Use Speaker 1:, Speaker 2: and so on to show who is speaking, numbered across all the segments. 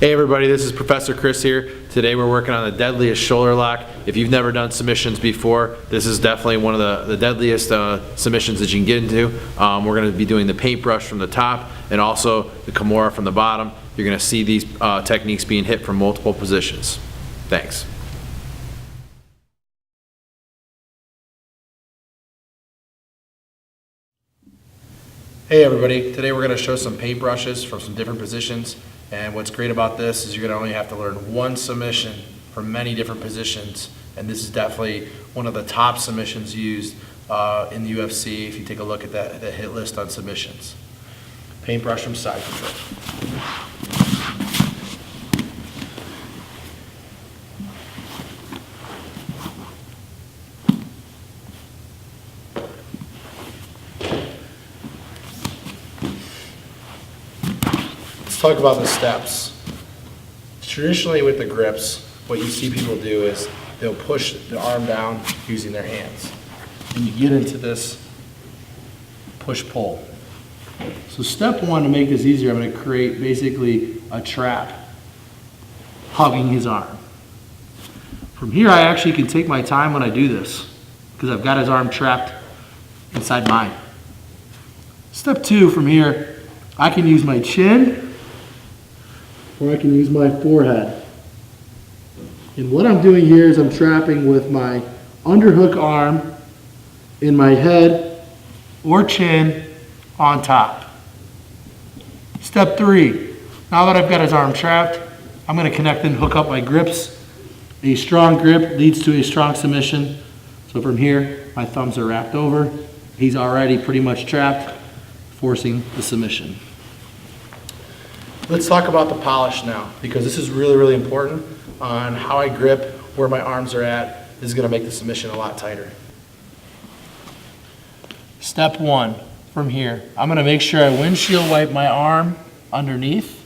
Speaker 1: Hey everybody, this is Professor Kris here. Today we're working on the Deadliest shoulder lock. If you've never done submissions before, this is definitely one of the deadliest submissions that you can get into. We're going to be doing the paintbrush from the top and also the KIMURA from the bottom. You're going to see these techniques being hit from multiple positions. Thanks. Hey everybody, today we're going to show some paintbrushes from some different positions. And what's great about this is you're going to only have to learn one submission from many different positions. And this is definitely one of the top submissions used in the UFC if you take a look at that hit list on submissions. Paintbrush from side control. Talk about the steps. Traditionally with the grips, what you see people do is they'll push the arm down using their hands. And you get into this push-pull. So step one, to make this easier, I'm going to create basically a trap hugging his arm. From here, I actually can take my time when I do this because I've got his arm trapped inside mine. Step two, from here, I can use my chin or I can use my forehead. And what I'm doing here is I'm trapping with my underhook arm in my head or chin on top. Step three, now that I've got his arm trapped, I'm going to connect and hook up my grips. A strong grip leads to a strong submission. So from here, my thumbs are wrapped over. He's already pretty much trapped, forcing the submission. Let's talk about the polish now, because this is really, really important on how I grip, where my arms are at. This is going to make the submission a lot tighter. Step one, from here, I'm going to make sure I windshield wipe my arm underneath,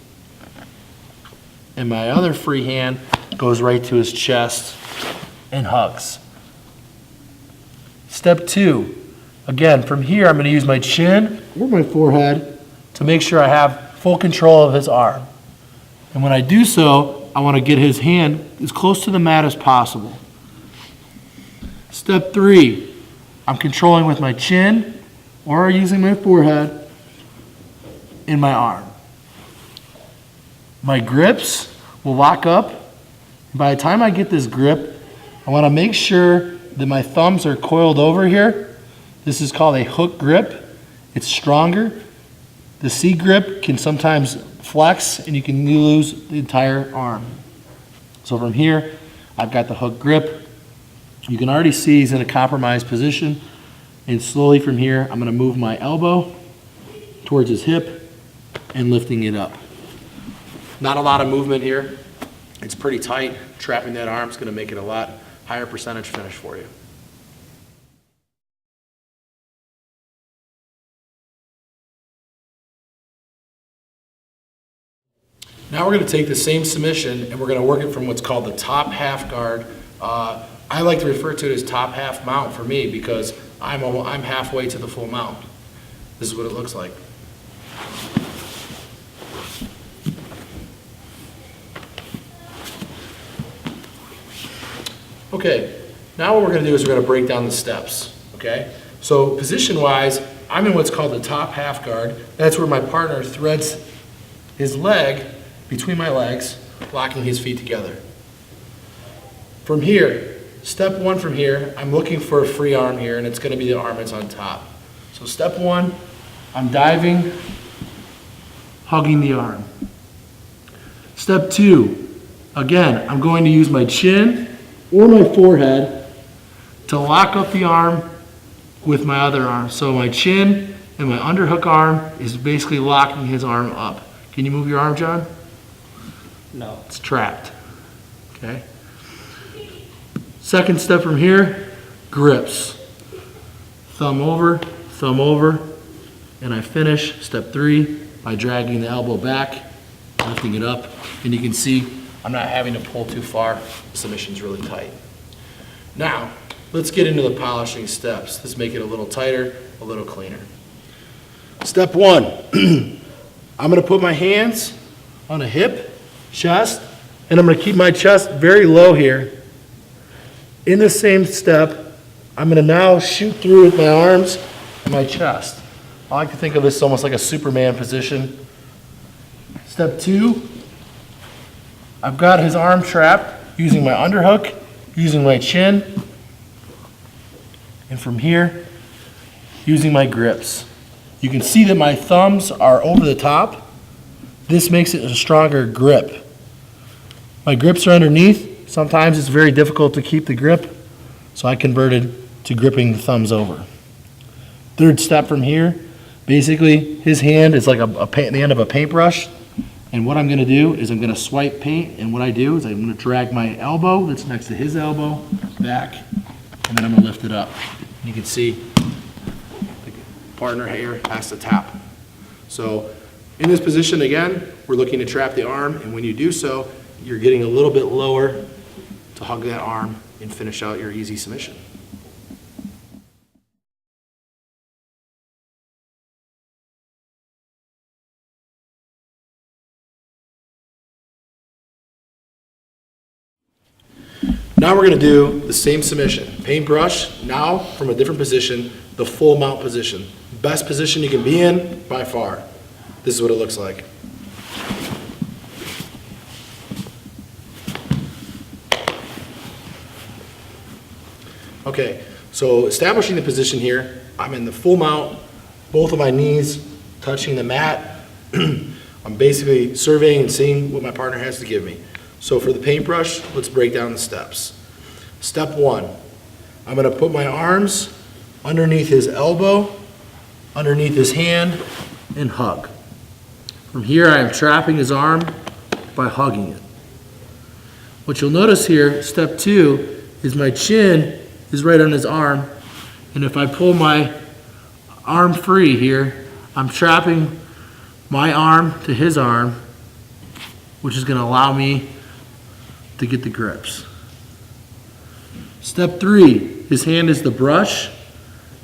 Speaker 1: and my other free hand goes right to his chest and hugs. Step two, again, from here, I'm going to use my chin or my forehead to make sure I have full control of his arm. And when I do so, I want to get his hand as close to the mat as possible. Step three, I'm controlling with my chin or using my forehead in my arm. My grips will lock up. By the time I get this grip, I want to make sure that my thumbs are coiled over here. This is called a hook grip. It's stronger. The C grip can sometimes flex and you can lose the entire arm. So from here, I've got the hook grip. You can already see he's in a compromised position. And slowly from here, I'm going to move my elbow towards his hip and lifting it up. Not a lot of movement here. It's pretty tight. Trapping that arm is going to make it a lot higher percentage finish for you. Now we're going to take the same submission and we're going to work it from what's called the top half guard. I like to refer to it as top half mount for me because I'm halfway to the full mount. This is what it looks like. Okay, now what we're going to do is we're going to break down the steps. Okay, so position-wise, I'm in what's called the top half guard. That's where my partner threads his leg between my legs, locking his feet together. From here, step one from here, I'm looking for a free arm here, and it's going to be the arm that's on top. So step one, I'm diving, hugging the arm. Step two, again, I'm going to use my chin or my forehead to lock up the arm with my other arm. So my chin and my underhook arm is basically locking his arm up. Can you move your arm, John? No. It's trapped. Okay. Second step from here, grips. Thumb over, and I finish step three by dragging the elbow back, lifting it up, and you can see I'm not having to pull too far. The submission's really tight. Now, let's get into the polishing steps. Let's make it a little tighter, a little cleaner. Step one, I'm going to put my hands on a hip chest, and I'm going to keep my chest very low here. In the same step, I'm going to now shoot through with my arms and my chest. I like to think of this almost like a Superman position. Step 2, I've got his arm trapped using my underhook, using my chin, and from here, using my grips. You can see that my thumbs are over the top. This makes it a stronger grip. My grips are underneath. Sometimes it's very difficult to keep the grip, so I converted to gripping the thumbs over. Third step from here, basically his hand is like the end of a paintbrush, and what I'm going to do is I'm going to swipe paint, and what I do is I'm going to drag my elbow that's next to his elbow back, and then I'm going to lift it up. You can see the partner here has to tap. So in this position again, we're looking to trap the arm, and when you do so, you're getting a little bit lower to hug that arm and finish out your easy submission. Now we're going to do the same submission. Paintbrush, now from a different position, the full mount position. Best position you can be in by far. This is what it looks like. Okay, so establishing the position here, I'm in the full mount, both of my knees touching the mat. I'm basically surveying and seeing what my partner has to give me. So for the paintbrush, let's break down the steps. Step 1, I'm going to put my arms underneath his elbow, underneath his hand, and hug. From here, I am trapping his arm by hugging it. What you'll notice here, step 2, is my chin is right on his arm, and if I pull my arm free here, I'm trapping my arm to his arm, which is going to allow me to get the grips. Step 3, his hand is the brush,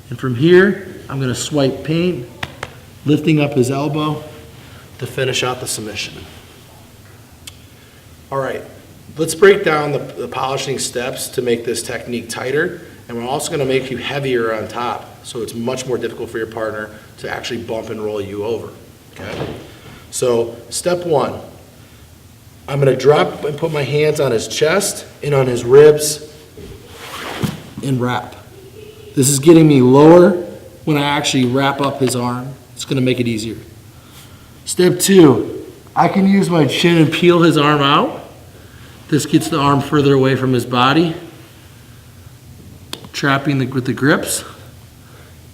Speaker 1: and from here, I'm going to swipe paint, lifting up his elbow to finish out the submission. All right, let's break down the polishing steps to make this technique tighter, and we're also going to make you heavier on top, so it's much more difficult for your partner to actually bump and roll you over. Okay? So step 1, I'm going to drop and put my hands on his chest and on his ribs and wrap. This is getting me lower when I actually wrap up his arm. It's going to make it easier. Step 2, I can use my chin and peel his arm out. This gets the arm further away from his body, trapping with the grips.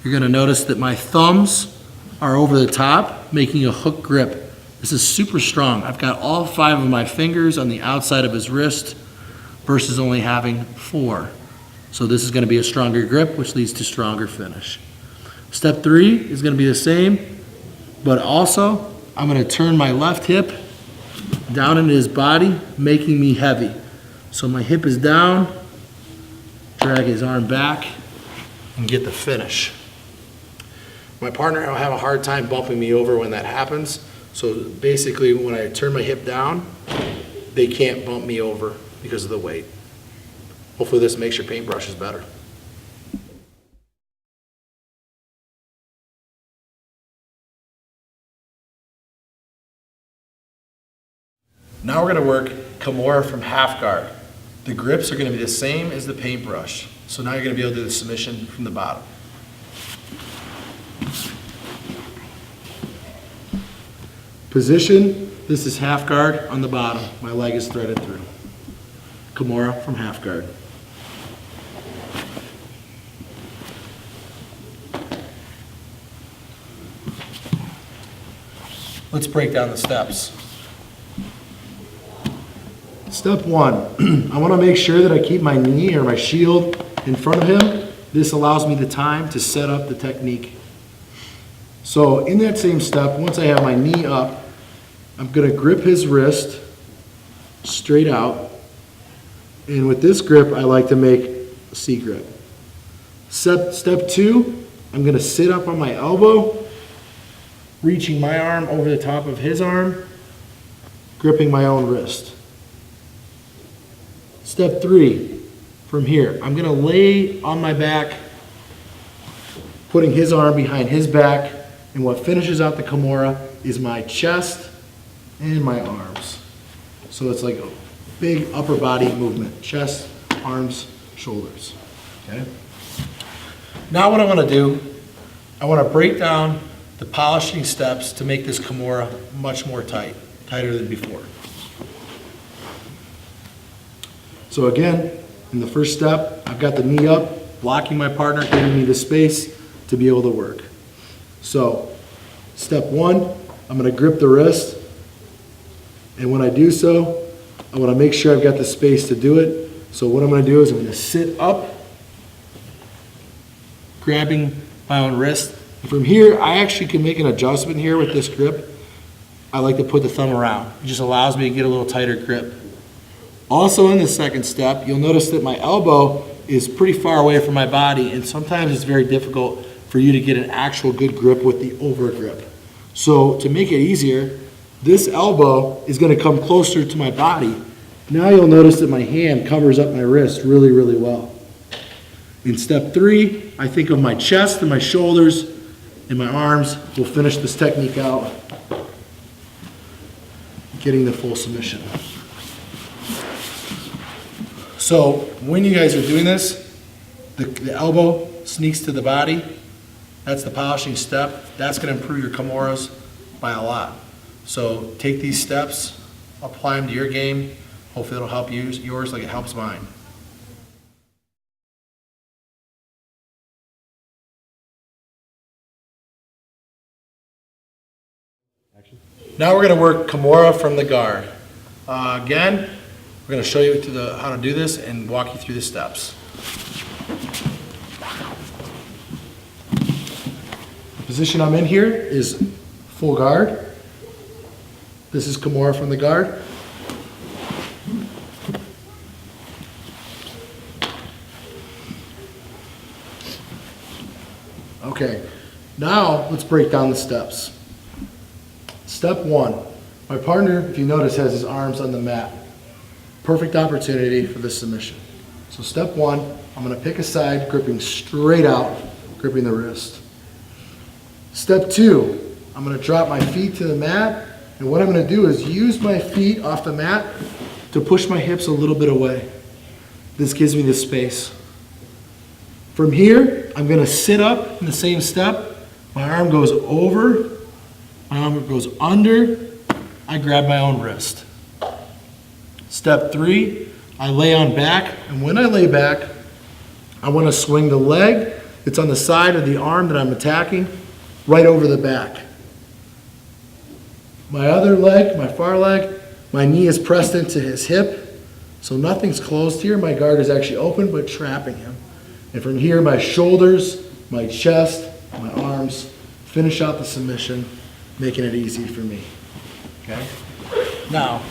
Speaker 1: You're going to notice that my thumbs are over the top, making a hook grip. This is super strong. I've got all 5 of my fingers on the outside of his wrist versus only having 4. So this is going to be a stronger grip, which leads to stronger finish. Step 3 is going to be the same, but also I'm going to turn my left hip down into his body, making me heavy. So my hip is down, drag his arm back, and get the finish. My partner will have a hard time bumping me over when that happens. So basically, when I turn my hip down, they can't bump me over because of the weight. Hopefully this makes your paintbrushes better. Now we're going to work KIMURA from half guard. The grips are going to be the same as the paintbrush. So now you're going to be able to do the submission from the bottom. Position, this is half guard on the bottom. My leg is threaded through. KIMURA from half guard. Let's break down the steps. Step 1, I want to make sure that I keep my knee or my shield in front of him. This allows me the time to set up the technique. So in that same step, once I have my knee up, I'm going to grip his wrist straight out. And with this grip, I like to make a C grip. Step 2, I'm going to sit up on my elbow, reaching my arm over the top of his arm, gripping my own wrist. Step 3, from here, I'm going to lay on my back, putting his arm behind his back, and what finishes out the Kimura is my chest and my arms. So it's like a big upper body movement, chest, arms, shoulders, okay? Now what I want to do, I want to break down the polishing steps to make this Kimura much more tighter than before. So again, in the first step, I've got the knee up, blocking my partner, giving me the space to be able to work. So, step 1, I'm going to grip the wrist, and when I do so, I want to make sure I've got the space to do it. So what I'm going to do is I'm going to sit up, grabbing my own wrist. And from here, I actually can make an adjustment here with this grip. I like to put the thumb around. It just allows me to get a little tighter grip. Also in the second step, you'll notice that my elbow is pretty far away from my body, and sometimes it's very difficult for you to get an actual good grip with the over grip. So to make it easier, this elbow is going to come closer to my body. Now you'll notice that my hand covers up my wrist really, really well. In step 3, I think of my chest and my shoulders and my arms. We'll finish this technique out, getting the full submission. So when you guys are doing this, the elbow sneaks to the body. That's the polishing step. That's going to improve your Kimuras by a lot. So take these steps, apply them to your game. Hopefully it'll help yours like it helps mine. Now we're going to work Kimura from the guard. Again, we're going to show you how to do this and walk you through the steps. The position I'm in here is full guard. This is Kimura from the guard. Okay, now let's break down the steps. Step 1, my partner, if you notice, has his arms on the mat. Perfect opportunity for this submission. So step 1, I'm going to pick a side, gripping straight out, gripping the wrist. Step 2, I'm going to drop my feet to the mat, and what I'm going to do is use my feet off the mat to push my hips a little bit away. This gives me the space. From here, I'm going to sit up in the same step. My arm goes over, my arm goes under, I grab my own wrist. Step 3, I lay on back, and when I lay back, I want to swing the leg that's on the side of the arm that I'm attacking right over the back. My other leg, my far leg, my knee is pressed into his hip, so nothing's closed here. My guard is actually open but trapping him. And from here, my shoulders, my chest, my arms finish out the submission, making it easy for me. Okay? Now,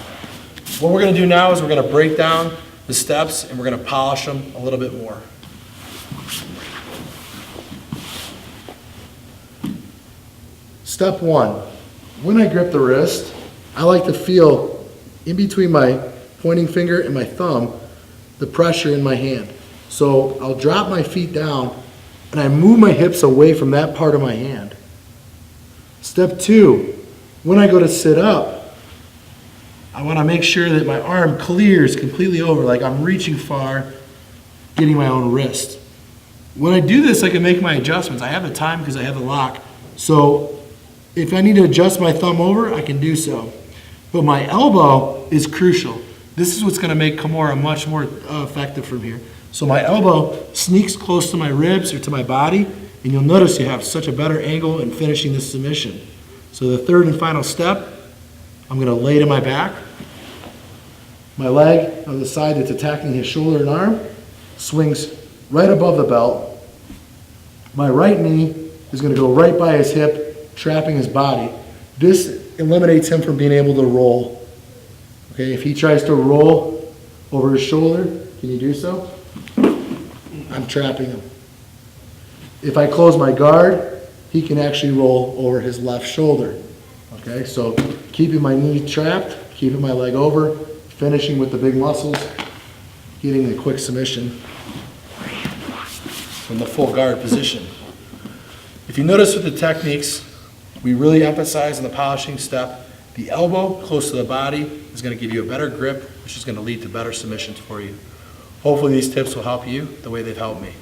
Speaker 1: what we're going to do now is we're going to break down the steps and we're going to polish them a little bit more. Step 1, when I grip the wrist, I like to feel in between my pointing finger and my thumb the pressure in my hand. So I'll drop my feet down and I move my hips away from that part of my hand. Step 2, when I go to sit up, I want to make sure that my arm clears completely over, like I'm reaching far, getting my own wrist. When I do this, I can make my adjustments. I have the time because I have the lock. So if I need to adjust my thumb over, I can do so. But my elbow is crucial. This is what's going to make Kimura much more effective from here. So my elbow sneaks close to my ribs or to my body, and you'll notice you have such a better angle in finishing this submission. So the third and final step, I'm going to lay to my back. My leg on the side that's attacking his shoulder and arm swings right above the belt. My right knee is going to go right by his hip, trapping his body. This eliminates him from being able to roll. Okay, if he tries to roll over his shoulder, can you do so? I'm trapping him. If I close my guard, he can actually roll over his left shoulder. Okay, so keeping my knee trapped keeping my leg over, finishing with the big muscles, getting the quick submission from the full guard position. If you notice with the techniques, we really emphasize in the polishing step, the elbow close to the body is going to give you a better grip, which is going to lead to better submissions for you. Hopefully these tips will help you the way they've helped me.